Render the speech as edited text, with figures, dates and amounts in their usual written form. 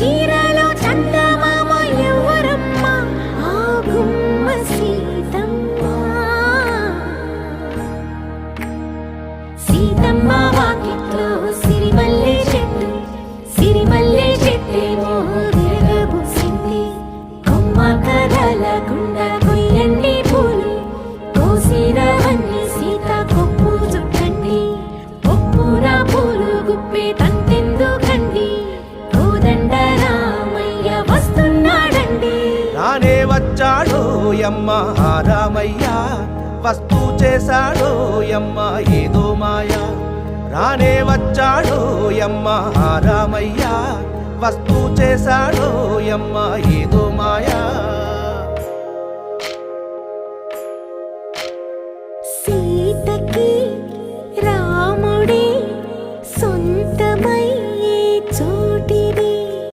చీరలో చందమామ ఎవరమ్మ ఆ గుమ్మ సీతమ్మ సీతమ్మ వాకిట్లో సిరిమల్లె చెట్టు సిరిమల్లె చెట్టేమో విరగబూసింది కొమ్మ కదలకుండా కొయ్యండి పూలు కోసిరవన్నీ సీత కొప్పు చుట్టండి ఒప్పున పూలు గుప్పే తంతెందుకండి కోదండ రామయ్య వస్తున్నాడండి రానే వచ్చాడో యమ్మ ఆ రామయ్య వస్తూ చేశాడో యమ్మ ఏదో మాయా రానే వచ్చాడో యమ్మ ఆ రామయ్య వస్తూ చేశాడో యమ్మ ఏదో మాయా